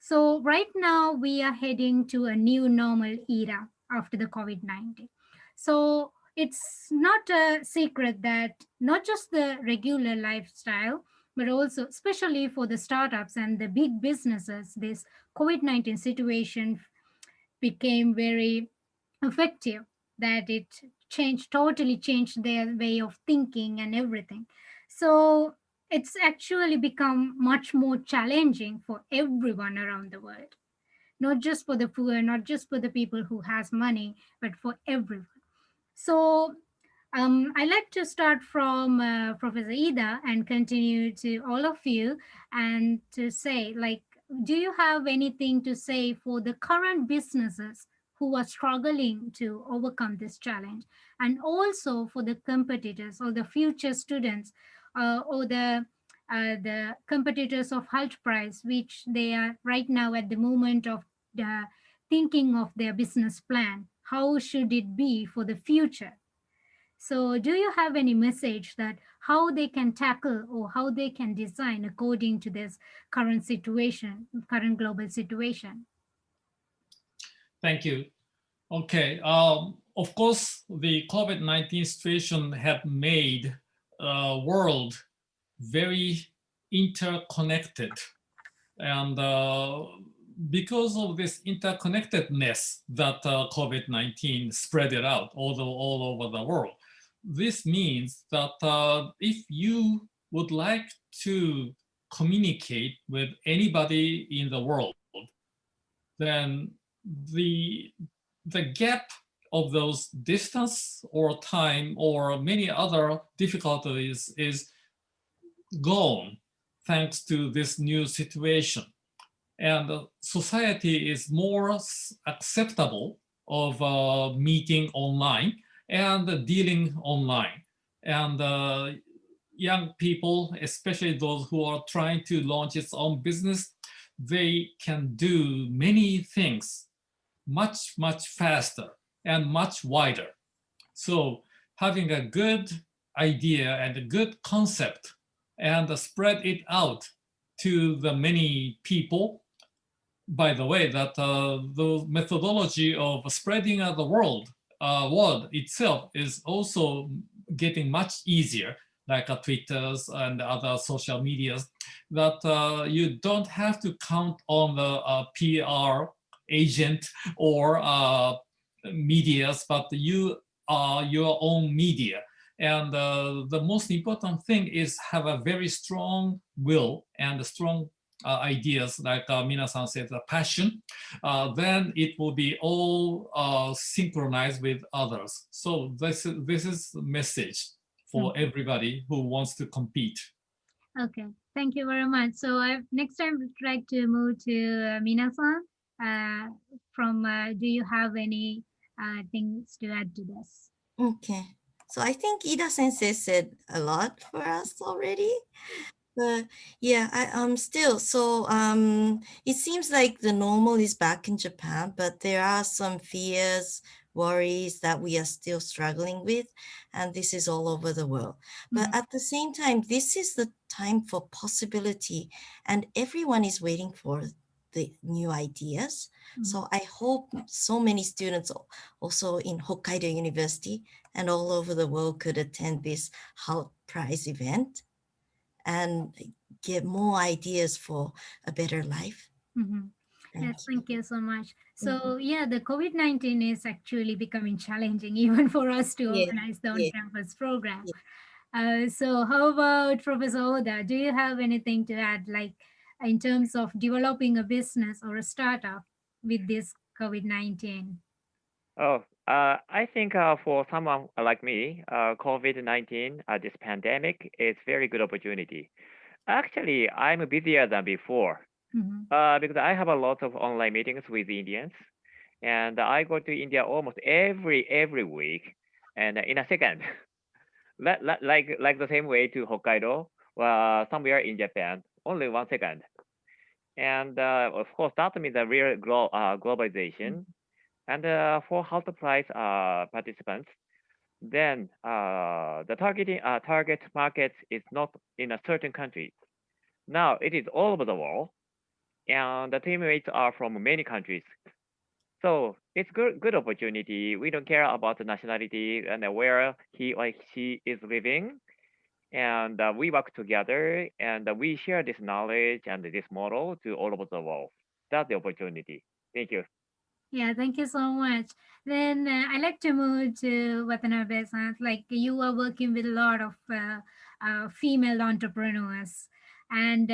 So, right now we are heading to a new normal era after the COVID 19. So, it's not a secret that not just the regular lifestyle, but also, especially for the startups and the big businesses, this COVID 19 situation became very effective, that it totally changed their way of thinking and everything. So it's actually become much more challenging for everyone around the world, not just for the poor, not just for the people who has money, but for everyone. So I like to start from Professor Ida and continue to all of you, and to say, like, do you have anything to say for the current businesses who are struggling to overcome this challenge, and also for the competitors or the future students, or the competitors of Hult Prize, which they are right now at the moment of thinking of their business plan? How should it be for the future? So, do you have any message that how they can tackle or how they can design according to this current situation, current global situation? Thank you. Okay. Of course, the COVID-19 situation had made world very interconnected, and because of this interconnectedness that COVID-19 spread it out all over the world, this means that if you would like to communicate with anybody in the world, then the gap of those distance or time or many other difficulties is gone thanks to this new situation. And society is more acceptable of meeting online and dealing online. And young people, especially those who are trying to launch its own business, they can do many things much, much faster and much wider. So having a good idea and a good concept and spread it out to the many people. By the way, that the methodology of spreading out the world itself is also getting much easier, like Twitters and other social medias, that you don't have to count on the PR agent or medias, but you are your own media. And the most important thing is have a very strong will and strong ideas, like Mina-san said, the passion, then it will be all synchronized with others. So this is the message for everybody who wants to compete. Okay, thank you very much. So next time I'd like to move to Mina-san. Do you have any things to add to this? Okay. So I think Ida Sensei said a lot for us already. But yeah, it seems like the normal is back in Japan, but there are some fears, worries that we are still struggling with, and this is all over the world. But at the same time, this is the time for possibility, and everyone is waiting for the new ideas. So I hope so many students also in Hokkaido University and all over the world could attend this Hult Prize event and get more ideas for a better life. Yes, thank you so much. So yeah, the COVID-19 is actually becoming challenging even for us to organize the on-campus program. So how about Professor Oda? Do you have anything to add, like in terms of developing a business or a startup with this COVID-19? I think for someone like me, COVID-19, this pandemic is very good opportunity. Actually, I'm busier than before because I have a lot of online meetings with Indians. and I go to India almost every week, and in a second, like the same way to Hokkaido, somewhere in Japan, only 1 second. And of course, that means a real globalization. And for Hult Prize participants, then the target market is not in a certain country. Now it is all over the world, and the teammates are from many countries. So it's good opportunity. We don't care about the nationality and where he or she is living, and we work together and we share this knowledge and this model to all over the world. That's the opportunity. Thank you. Yeah, thank you so much. Then I like to move to Watanabe-san. Like you are working with a lot of female entrepreneurs, and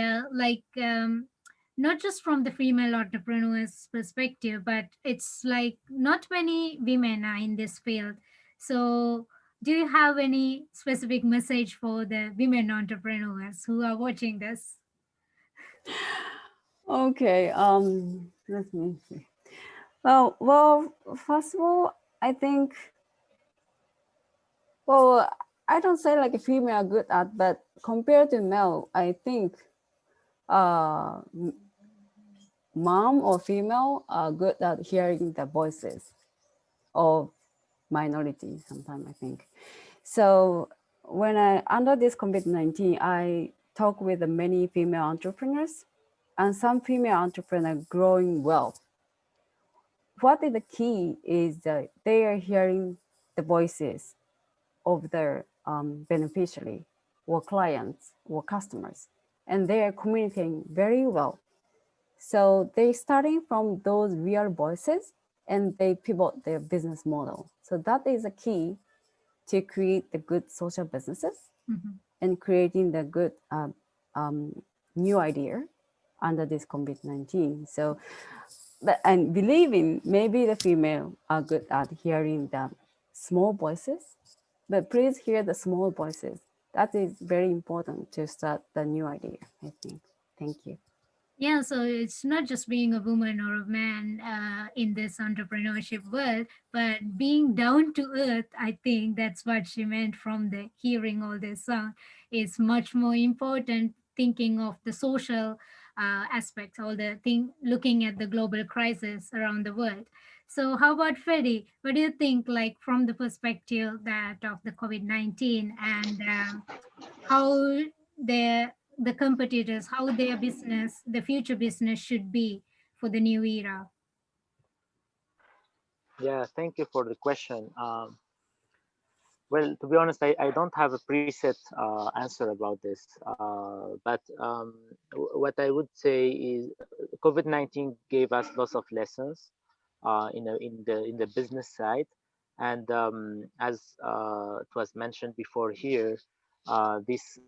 not just from the female entrepreneurs perspective, but it's like not many women are in this field. So, do you have any specific message for the women entrepreneurs who are watching this? Okay, let me see. Well, first of all, I think, well, I don't say like a female are good at, but compared to male, I think mom or female are good at hearing the voices of minorities sometimes, I think. So when under this COVID-19, I talk with many female entrepreneurs, and some female entrepreneurs growing well. What is the key is that they are hearing the voices of their beneficiary or clients or customers, and they are communicating very well. So they starting from those real voices and they pivot their business model. So that is a key to create the good social businesses and creating the good new idea under this COVID-19. So, and believing maybe the female are good at hearing the small voices, but please hear the small voices. That is very important to start the new idea, I think. Thank you. Yeah, so it's not just being a woman or a man in this entrepreneurship world, but being down to earth. I think that's what she meant from the hearing all this song is much more important. Thinking of the social aspects, all the thing, looking at the global crisis around the world. So, how about Freddie? What do you think, like from the perspective that of the COVID-19 and how the competitors, how their business, the future business should be for the new era? Yeah, thank you for the question. Well, to be honest, I don't have a preset answer about this. But what I would say is COVID-19 gave us lots of lessons in the business side. And as it was mentioned before here, this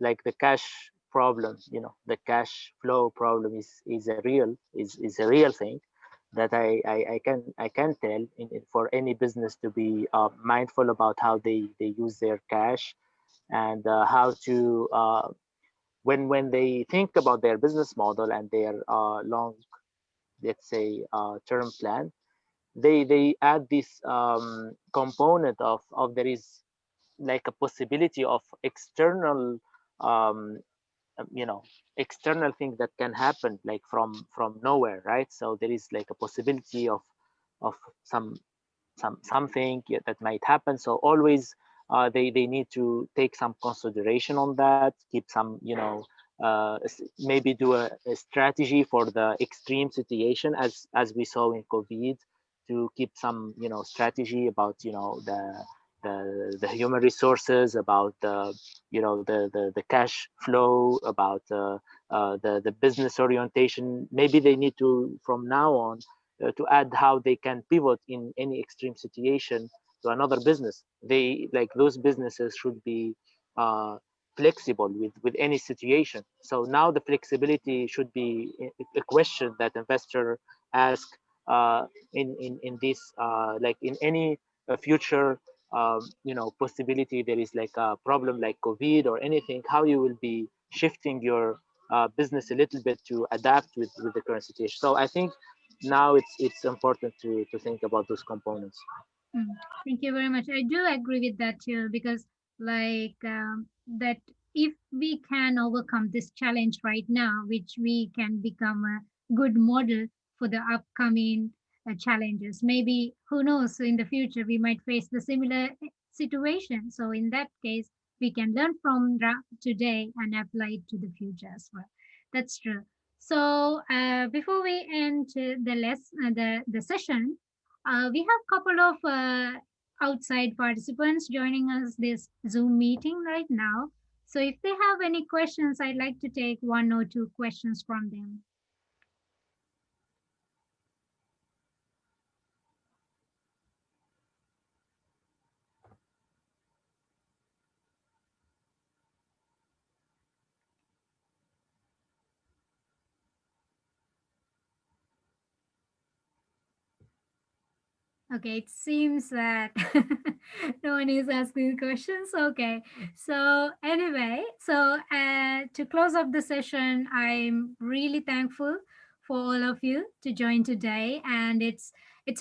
like the cash problem, the cash flow problem is a real thing that I can tell for any business to be mindful about how they use their cash, and how to when they think about their business model and their long, let's say, term plan, they add this component of there is like a possibility of external um, external thing that can happen, like from nowhere, right? So there is like a possibility of some something that might happen. So always they need to take some consideration on that, keep some maybe do a strategy for the extreme situation, as we saw in COVID, to keep some strategy about the human resources, about the cash flow, about the business orientation. Maybe they need to, from now on, to add how they can pivot in any extreme situation to another business. They, like, those businesses should be uh, flexible with any situation. So now the flexibility should be a question that investor ask in this like in any future possibility. There is like a problem like COVID or anything, how you will be shifting your business a little bit to adapt with the current situation. So I think now it's important to think about those components. Thank you very much. I do agree with that too, because that if we can overcome this challenge right now, which we can become a good model for the upcoming challenges. Maybe who knows, in the future we might face the similar situation. So in that case, we can learn from today and apply it to the future as well. That's true. So before we end the session, we have a couple of outside participants joining us this Zoom meeting right now. So if they have any questions, I'd like to take one or two questions from them. Okay, it seems that no one is asking questions. Okay, so anyway, so to close up the session, I'm really thankful for all of you to join today, and it's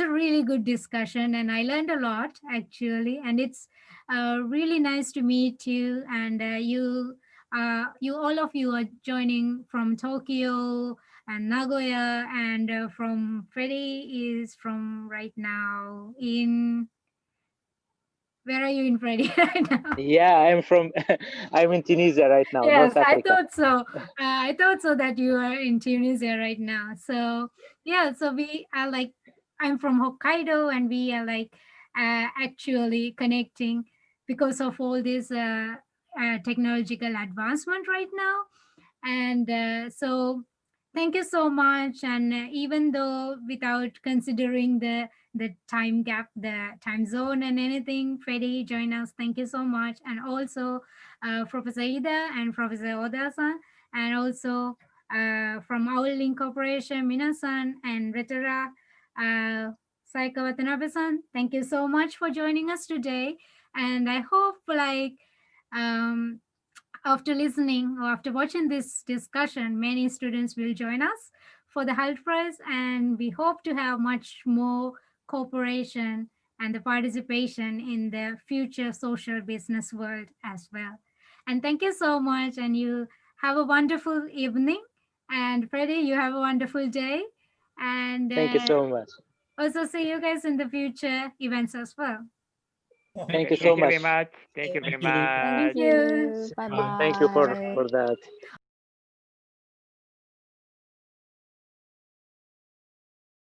a really good discussion, and I learned a lot actually, and it's really nice to meet you, and you all of you are joining from Tokyo and Nagoya, and from Freddie is from right now in, where are you in Freddie right now? Yeah, I'm from I'm in Tunisia right now, Yes, North Africa. I thought so that you are in Tunisia right now. So yeah, so we are like, I'm from Hokkaido, and we are like actually connecting because of all this technological advancement right now. And so thank you so much. And even though without considering the time gap, the time zone and anything, Freddie join us. Thank you so much. And also Professor Ida and Professor Oda-san, and also from our link corporation, Minasan and Retara, Saika Watanabe-san, thank you so much for joining us today. And I hope um, after listening or after watching this discussion, many students will join us for the Hult Prize, and we hope to have much more cooperation and the participation in the future social business world as well. And thank you so much, and you have a wonderful evening. And Freddie, you have a wonderful day. And Thank you so much. also see you guys in the future events as well. Thank you so much. Thank you very much. Thank you very Thank you. much. Thank you. Bye Thank you bye. for that.